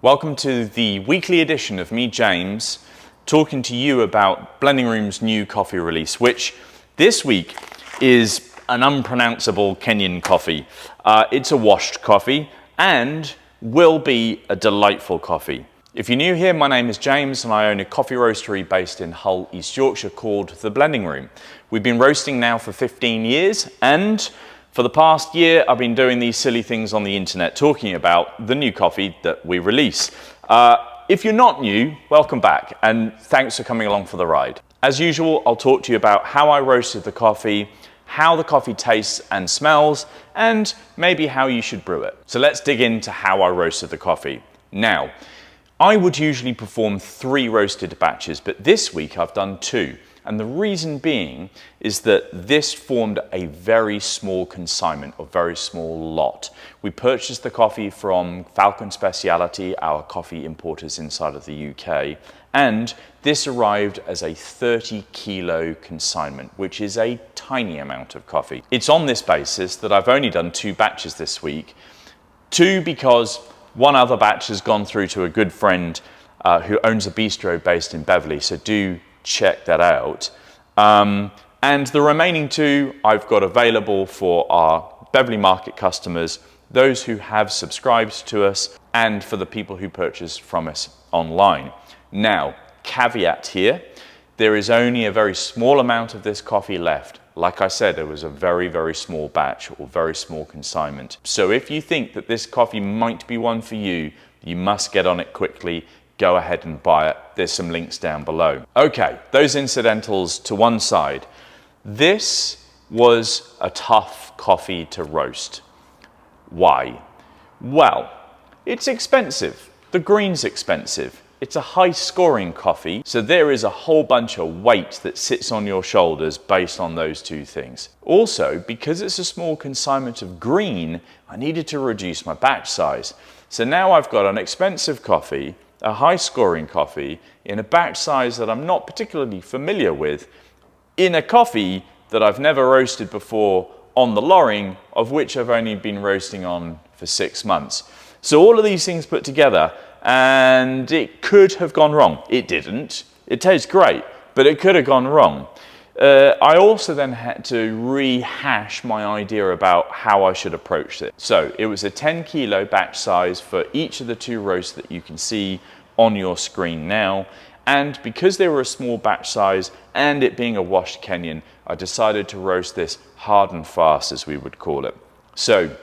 Welcome to the weekly edition of me, James, talking to you about Blending Room's new coffee release, which this week is an unpronounceable Kenyan coffee. It's a washed coffee and will be a delightful coffee. If you're new here, my name is James and I own a coffee roastery based in Hull, East Yorkshire called The Blending Room. We've been roasting now for 15 years and for the past year, I've been doing these silly things on the internet talking about the new coffee that we release. If you're not new, welcome back and thanks for coming along for the ride. As usual, I'll talk to you about how I roasted the coffee, how the coffee tastes and smells, and maybe how you should brew it. So let's dig into how I roasted the coffee. Now, I would usually perform 3 roasted batches, but this week I've done 2. And the reason being is that this formed a very small consignment, or very small lot. We purchased the coffee from Falcon Speciality, our coffee importers inside of the UK, and this arrived as a 30-kilo consignment, which is a tiny amount of coffee. It's on this basis that I've only done 2 batches this week. 2 because one other batch has gone through to a good friend who owns a bistro based in Beverley, so do check that out. And the remaining 2 I've got available for our Beverley Market customers, those who have subscribed to us, and for the people who purchase from us online. Now, caveat here, there is only a very small amount of this coffee left. Like I said, it was a very, very small batch or very small consignment. So if you think that this coffee might be one for you, you must get on it quickly. Go ahead and buy it. There's some links down below. Okay, those incidentals to one side. This was a tough coffee to roast. Why? Well, it's expensive. The green's expensive. It's a high scoring coffee, so there is a whole bunch of weight that sits on your shoulders based on those 2 things. Also, because it's a small consignment of green, I needed to reduce my batch size. So now I've got an expensive coffee, a high scoring coffee, in a batch size that I'm not particularly familiar with, in a coffee that I've never roasted before on the Loring, of which I've only been roasting on for 6 months. So all of these things put together, and it could have gone wrong. It didn't. It tastes great, but it could have gone wrong. I also then had to rehash my idea about how I should approach it. So it was a 10-kilo batch size for each of the 2 roasts that you can see on your screen now. And because they were a small batch size and it being a washed Kenyan, I decided to roast this hard and fast, as we would call it. So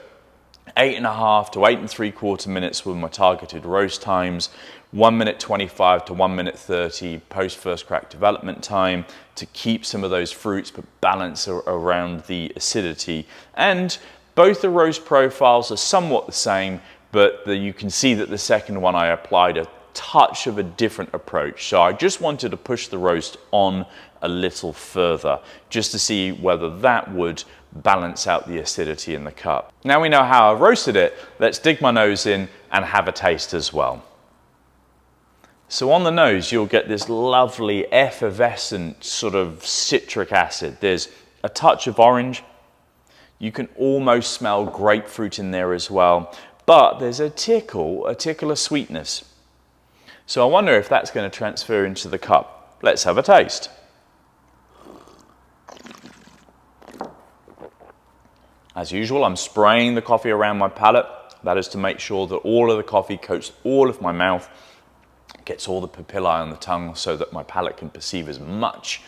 8.5 to 8 3/4 minutes were my targeted roast times, 1 minute 25 to 1 minute 30 post first crack development time to keep some of those fruits but balance around the acidity. And both the roast profiles are somewhat the same, but you can see that the second one I applied a touch of a different approach. So I just wanted to push the roast on a little further just to see whether that would balance out the acidity in the cup. Now we know how I roasted it, let's dig my nose in and have a taste as well. So on the nose, you'll get this lovely effervescent sort of citric acid. There's a touch of orange. You can almost smell grapefruit in there as well, but there's a tickle of sweetness. So I wonder if that's going to transfer into the cup. Let's have a taste. As usual, I'm spraying the coffee around my palate. That is to make sure that all of the coffee coats all of my mouth, gets all the papillae on the tongue so that my palate can perceive as much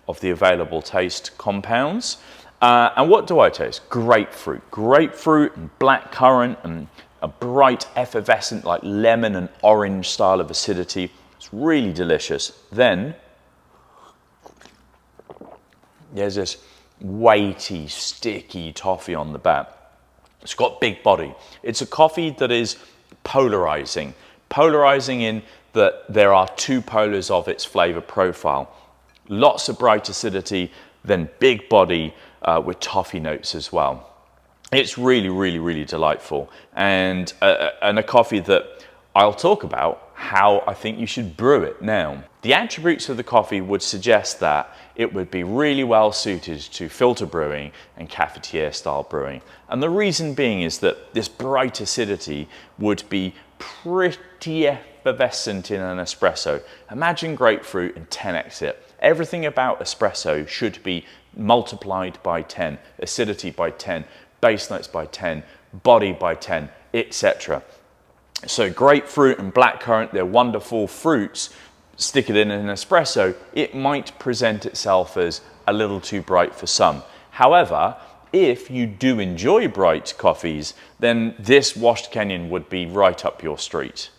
of the available taste compounds. And what do I taste? Grapefruit. Grapefruit and blackcurrant and a bright effervescent like lemon and orange style of acidity. It's really delicious. Then there's this weighty, sticky toffee on the back. It's got big body. It's a coffee that is polarizing. Polarizing in that there are 2 polars of its flavor profile. Lots of bright acidity, then big body with toffee notes as well. It's really, really, really delightful. And a coffee that I'll talk about how I think you should brew it now. The attributes of the coffee would suggest that it would be really well suited to filter brewing and cafetiere style brewing. And the reason being is that this bright acidity would be pretty effervescent in an espresso. Imagine grapefruit and 10x it. Everything about espresso should be multiplied by 10, acidity by 10, base notes by 10, body by 10, etc. So grapefruit and blackcurrant, they're wonderful fruits. Stick it in an espresso, it might present itself as a little too bright for some. However, if you do enjoy bright coffees, then this washed Kenyan would be right up your street.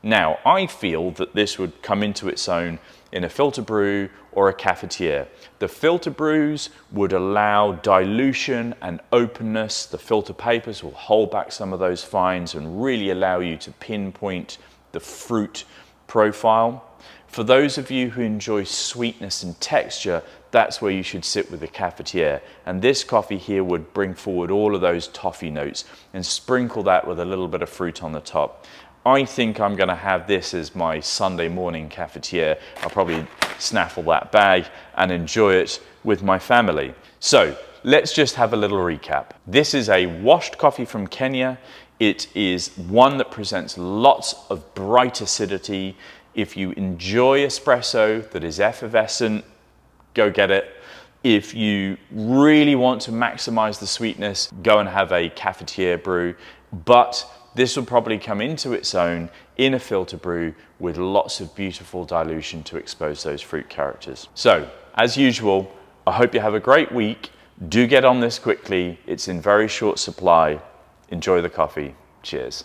Now, I feel that this would come into its own in a filter brew or a cafetiere. The filter brews would allow dilution and openness. The filter papers will hold back some of those fines and really allow you to pinpoint the fruit profile. For those of you who enjoy sweetness and texture, that's where you should sit with the cafetiere. And this coffee here would bring forward all of those toffee notes and sprinkle that with a little bit of fruit on the top. I think I'm going to have this as my Sunday morning cafetiere. I'll probably snaffle that bag and enjoy it with my family. So let's just have a little recap. This is a washed coffee from Kenya. It is one that presents lots of bright acidity. If you enjoy espresso that is effervescent, go get it. If you really want to maximize the sweetness, go and have a cafetiere brew. But this will probably come into its own in a filter brew with lots of beautiful dilution to expose those fruit characters. So, as usual, I hope you have a great week. Do get on this quickly. It's in very short supply. Enjoy the coffee. Cheers.